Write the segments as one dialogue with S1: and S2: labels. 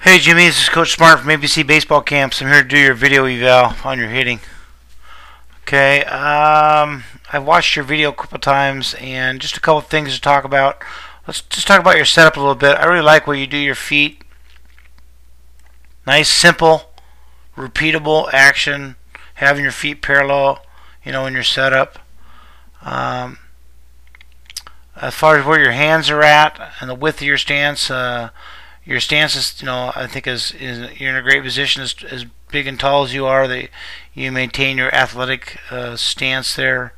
S1: Hey Jimmy, this is Coach Smart from ABC Baseball Camps. I'm here to do your video eval on your hitting. Okay, I've watched your video a couple times and just a couple things to talk about. Let's just talk about your setup a little bit. I really like where you do your feet. Nice, simple, repeatable action. Having your feet parallel, in your setup. As far as where your hands are at and the width of your stance, your stance is, I think you're in a great position as big and tall as you are. That you maintain your athletic stance there,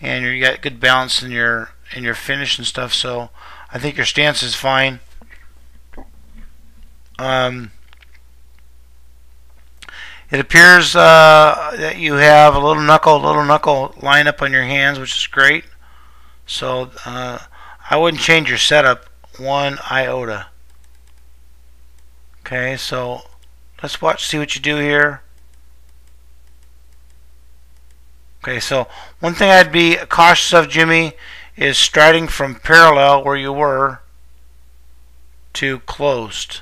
S1: and you got good balance in your finish and stuff. So I think your stance is fine. It appears that you have a little knuckle line up on your hands, which is great. So I wouldn't change your setup one iota. Okay, so let's see what you do here. Okay, so one thing I'd be cautious of, Jimmy, is striding from parallel where you were to closed.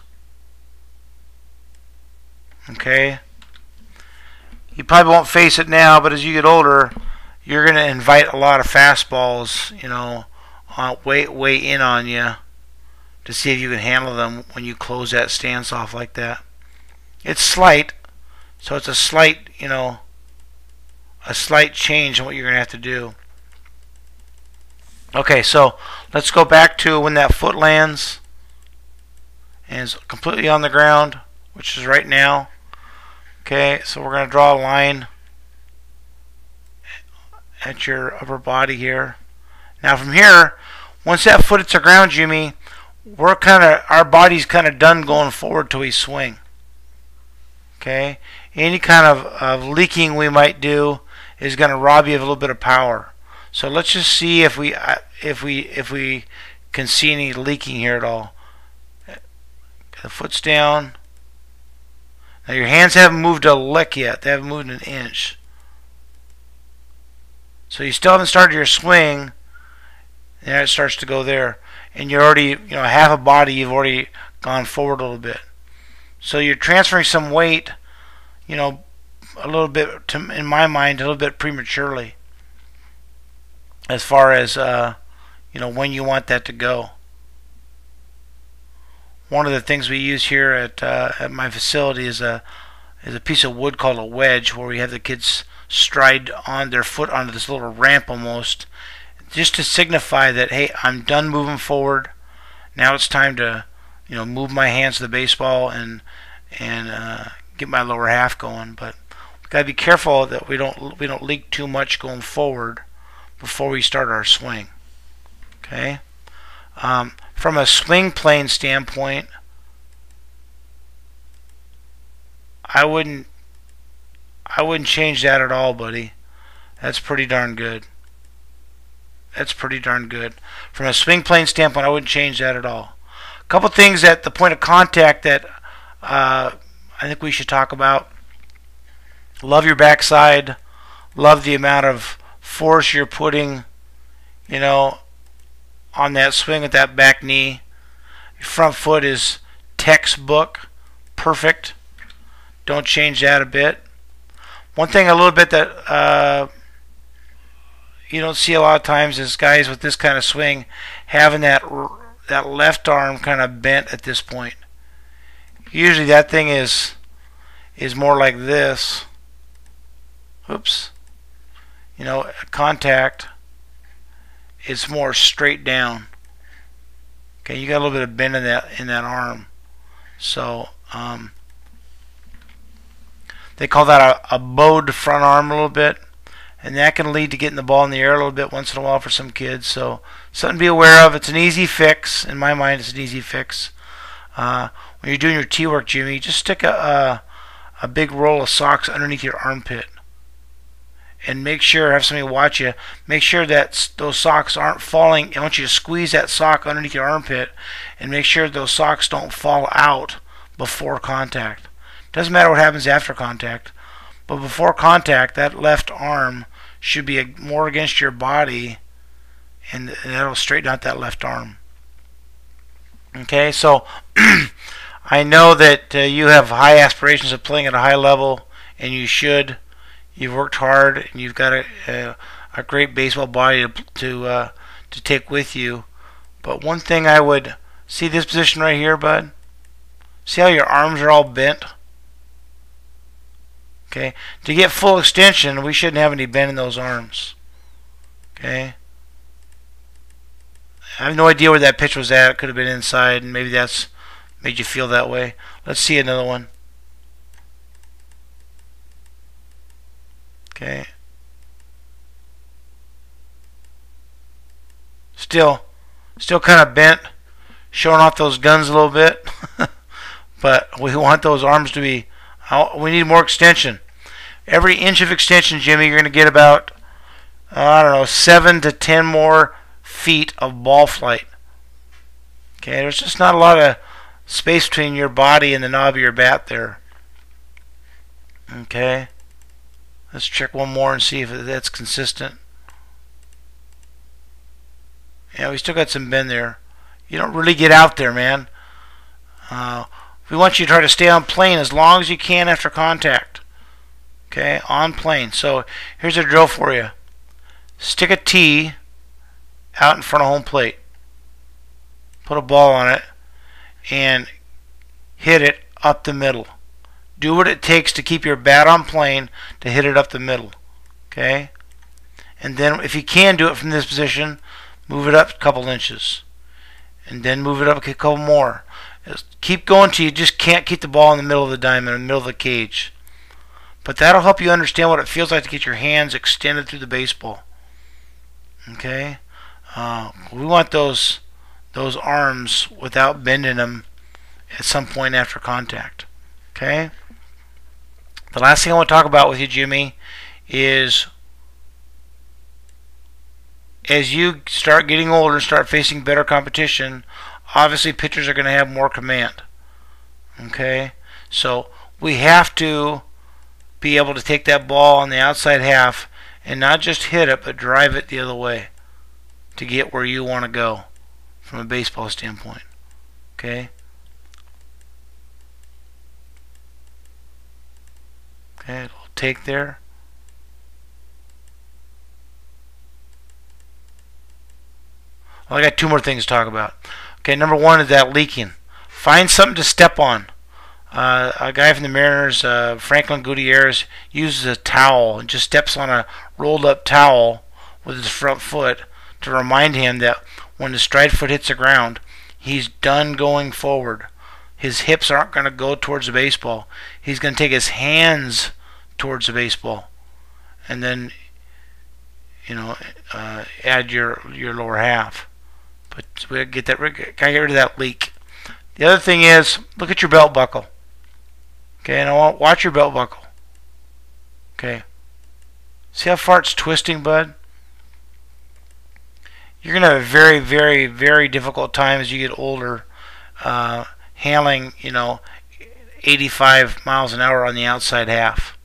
S1: Okay, you probably won't face it now, but as you get older, you're going to invite a lot of fastballs, way in on you, to see if you can handle them when you close that stance off like that. It's slight, so it's a slight change in what you're going to have to do. Okay, so let's go back to when that foot lands and is completely on the ground, which is right now. Okay, so we're going to draw a line at your upper body here. Now from here, once that foot hits the ground, Jimmy, our body's kind of done going forward till we swing. Okay, any kind of leaking we might do is going to rob you of a little bit of power. So let's just see if we can see any leaking here at all. The foot's down. Now your hands haven't moved a lick yet. They haven't moved an inch. So you still haven't started your swing. And it starts to go there. And you're already, half a body, you've already gone forward a little bit. So you're transferring some weight, a little bit, in my mind, a little bit prematurely, as far as, when you want that to go. One of the things we use here at my facility is a piece of wood called a wedge, where we have the kids stride on their foot onto this little ramp almost, just to signify that, hey, I'm done moving forward. Now it's time to, move my hands to the baseball and get my lower half going. But we gotta be careful that we don't leak too much going forward before we start our swing. Okay. From a swing plane standpoint, I wouldn't change that at all, buddy. That's pretty darn good. That's pretty darn good. From a swing plane standpoint, I wouldn't change that at all. A couple things at the point of contact that I think we should talk about. Love your backside. Love the amount of force you're putting, on that swing with that back knee. Your front foot is textbook. Perfect. Don't change that a bit. One thing a little bit that you don't see a lot of times is guys with this kind of swing having that left arm kind of bent at this point. Usually that thing is more like this. Oops. Contact. It's more straight down. Okay, you got a little bit of bend in that arm. So they call that a bowed front arm a little bit. And that can lead to getting the ball in the air a little bit once in a while for some kids. So something to be aware of. It's an easy fix. In my mind, it's an easy fix. When you're doing your tee work, Jimmy, just stick a big roll of socks underneath your armpit. And make sure, have somebody watch you, make sure that those socks aren't falling. I want you to squeeze that sock underneath your armpit and make sure those socks don't fall out before contact. Doesn't matter what happens after contact. But before contact, that left arm should be more against your body, and that'll straighten out that left arm. Okay, so I know that you have high aspirations of playing at a high level, and you should. You've worked hard, and you've got a great baseball body to take with you. But one thing I would see, this position right here, bud. See how your arms are all bent? Okay. To get full extension, we shouldn't have any bend in those arms. Okay. I have no idea where that pitch was at. It could have been inside, and maybe that's made you feel that way. Let's see another one. Okay. Still kind of bent, showing off those guns a little bit. But we want those arms to be, we need more extension. Every inch of extension, Jimmy, you're going to get about, I don't know, 7 to 10 more feet of ball flight. Okay, there's just not a lot of space between your body and the knob of your bat there. Okay, let's check one more and see if that's consistent. Yeah, we still got some bend there. You don't really get out there, man. We want you to try to stay on plane as long as you can after contact. Okay, on plane. So here's a drill for you. Stick a tee out in front of home plate. Put a ball on it and hit it up the middle. Do what it takes to keep your bat on plane to hit it up the middle. Okay? And then if you can do it from this position, move it up a couple inches. And then move it up a couple more. Just keep going till you just can't keep the ball in the middle of the diamond, in the middle of the cage. But that'll help you understand what it feels like to get your hands extended through the baseball. Okay? We want those arms without bending them at some point after contact. Okay? The last thing I want to talk about with you, Jimmy, is as you start getting older and start facing better competition, obviously pitchers are going to have more command. Okay? So we have to be able to take that ball on the outside half and not just hit it, but drive it the other way to get where you want to go from a baseball standpoint. Okay? Okay, it'll take there. Well, I got two more things to talk about. Okay, number one is that leaking. Find something to step on. A guy from the Mariners, Franklin Gutierrez, uses a towel and just steps on a rolled up towel with his front foot to remind him that when the stride foot hits the ground, he's done going forward. His hips aren't going to go towards the baseball. He's going to take his hands towards the baseball, and then add your lower half. But we gotta get rid of that leak. The other thing is, look at your belt buckle. Okay, and I want watch your belt buckle. Okay, see how far it's twisting, bud? You're gonna have a very, very, very difficult time as you get older, handling 85 miles an hour on the outside half.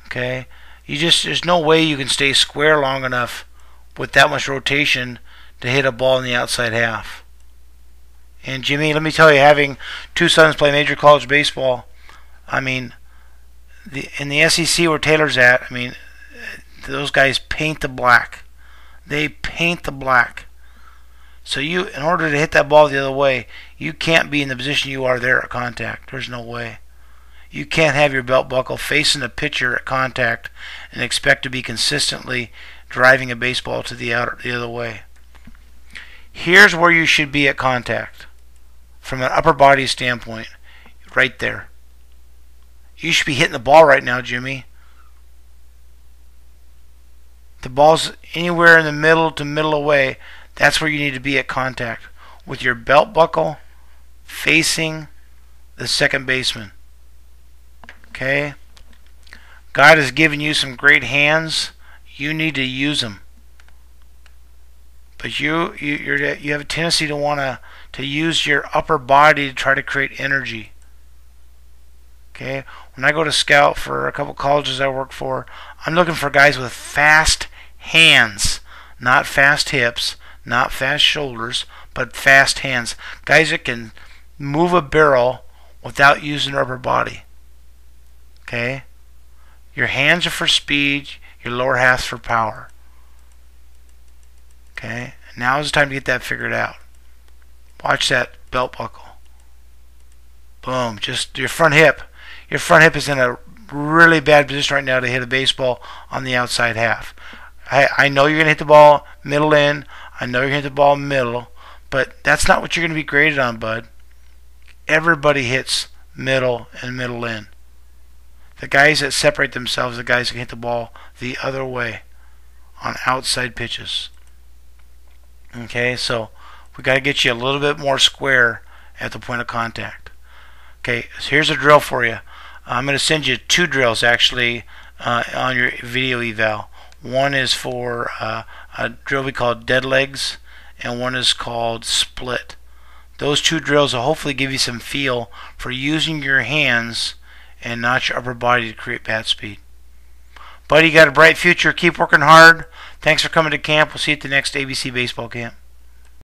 S1: Okay, there's no way you can stay square long enough with that much rotation to hit a ball in the outside half. And Jimmy, let me tell you, having two sons play major college baseball, I mean, in the SEC where Taylor's at, I mean, those guys paint the black. They paint the black. So in order to hit that ball the other way, you can't be in the position you are there at contact. There's no way. You can't have your belt buckle facing the pitcher at contact and expect to be consistently driving a baseball to the other way. Here's where you should be at contact from an upper body standpoint, right there. You should be hitting the ball right now, Jimmy. The ball's anywhere in the middle to middle away. That's where you need to be at contact, with your belt buckle facing the second baseman. Okay? God has given you some great hands. You need to use them. But you have a tendency to want to use your upper body to try to create energy. Okay? When I go to scout for a couple colleges I work for, I'm looking for guys with fast hands, not fast hips, not fast shoulders, but fast hands. Guys that can move a barrel without using your upper body. Okay? Your hands are for speed, your lower half's for power. Okay? Now is the time to get that figured out. Watch that belt buckle. Boom. Just your front hip. Your front hip is in a really bad position right now to hit a baseball on the outside half. I know you're going to hit the ball middle in. I know you're going to hit the ball middle. But that's not what you're going to be graded on, bud. Everybody hits middle and middle in. The guys that separate themselves are the guys that can hit the ball the other way on outside pitches. Okay, so we got to get you a little bit more square at the point of contact. Okay, so here's a drill for you. I'm going to send you 2 drills actually on your video eval. One is for a drill we call dead legs, and one is called split. Those 2 drills will hopefully give you some feel for using your hands and not your upper body to create bat speed. Buddy, you got a bright future. Keep working hard. Thanks for coming to camp. We'll see you at the next ABC baseball camp.